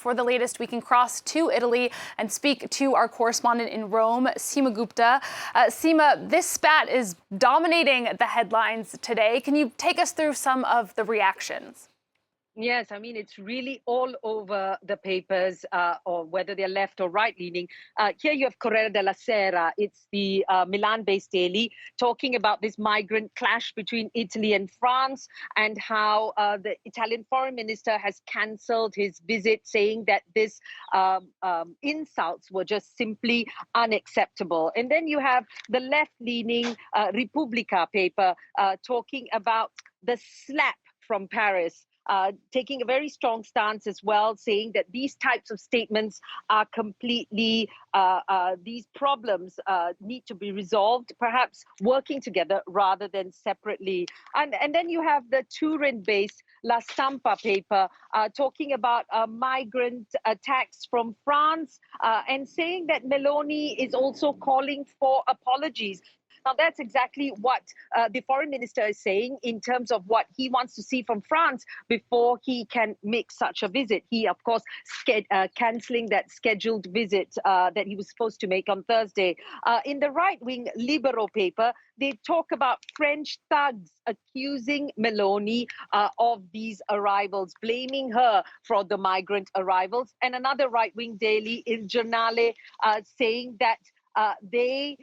for the latest, we can cross to Italy and speak to our correspondent in Rome, Seema Gupta. Seema, this spat is dominating the headlines today. Can you take us through some of the reactions? Yes, I mean, it's really all over the papers, or whether they're left or right-leaning. Here you have Corriere della Sera. It's the Milan-based daily, talking about this migrant clash between Italy and France and how the Italian foreign minister has cancelled his visit, saying that this insults were just simply unacceptable. And then you have the left-leaning Repubblica paper talking about the slap from Paris. Taking a very strong stance as well, saying that these types of statements are completely, these problems need to be resolved, perhaps working together rather than separately. And then you have the Turin-based La Stampa paper talking about migrant attacks from France and saying that Meloni is also calling for apologies. Now, that's exactly what the foreign minister is saying in terms of what he wants to see from France before he can make such a visit. He, of course, cancelling that scheduled visit that he was supposed to make on Thursday. In the right-wing Libero paper, they talk about French thugs accusing Meloni of these arrivals, blaming her for the migrant arrivals. And another right-wing daily, Il Giornale, saying that they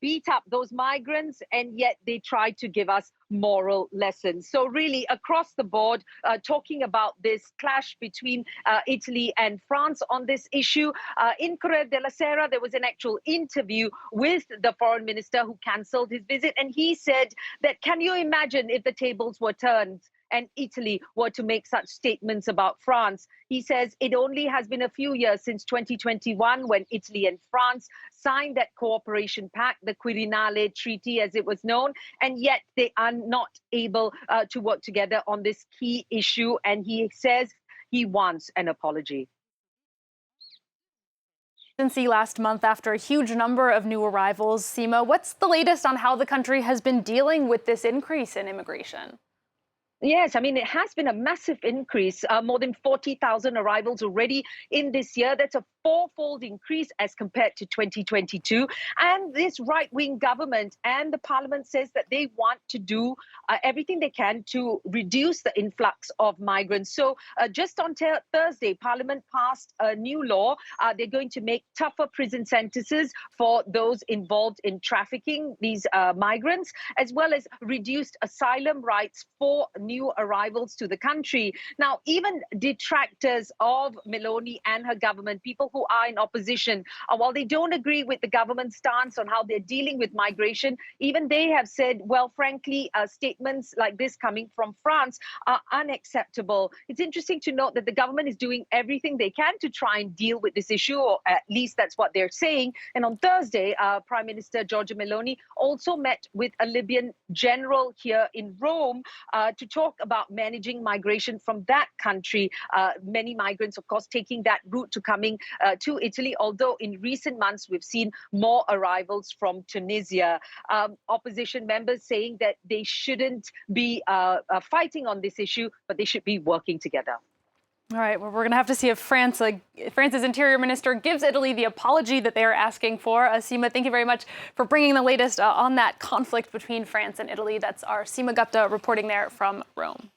beat up those migrants and yet they try to give us moral lessons. So really across the board, talking about this clash between Italy and France on this issue. In Corriere della Sera, there was an actual interview with the foreign minister who cancelled his visit. And he said that, can you imagine if the tables were turned and Italy were to make such statements about France? He says it only has been a few years since 2021 when Italy and France signed that cooperation pact, the Quirinale Treaty as it was known, and yet they are not able to work together on this key issue. And he says he wants an apology. Last month after a huge number of new arrivals. Seema, what's the latest on how the country has been dealing with this increase in immigration? Yes, I mean, it has been a massive increase, more than 40,000 arrivals already in this year. That's a fourfold increase as compared to 2022. And this right-wing government and the parliament says that they want to do everything they can to reduce the influx of migrants. So just on Thursday, parliament passed a new law. They're going to make tougher prison sentences for those involved in trafficking these migrants, as well as reduced asylum rights for new arrivals to the country. Now, even detractors of Meloni and her government, people who are in opposition, while they don't agree with the government's stance on how they're dealing with migration, even they have said, well, frankly, statements like this coming from France are unacceptable. It's interesting to note that the government is doing everything they can to try and deal with this issue, or at least that's what they're saying. And on Thursday, Prime Minister Giorgia Meloni also met with a Libyan general here in Rome to talk about managing migration from that country. Many migrants, of course, taking that route to coming to Italy, although in recent months we've seen more arrivals from Tunisia. Opposition members saying that they shouldn't be fighting on this issue, but they should be working together. All right, well, we're going to have to see if France's Interior Minister gives Italy the apology that they are asking for. Seema, thank you very much for bringing the latest on that conflict between France and Italy. That's our Seema Gupta reporting there from Rome.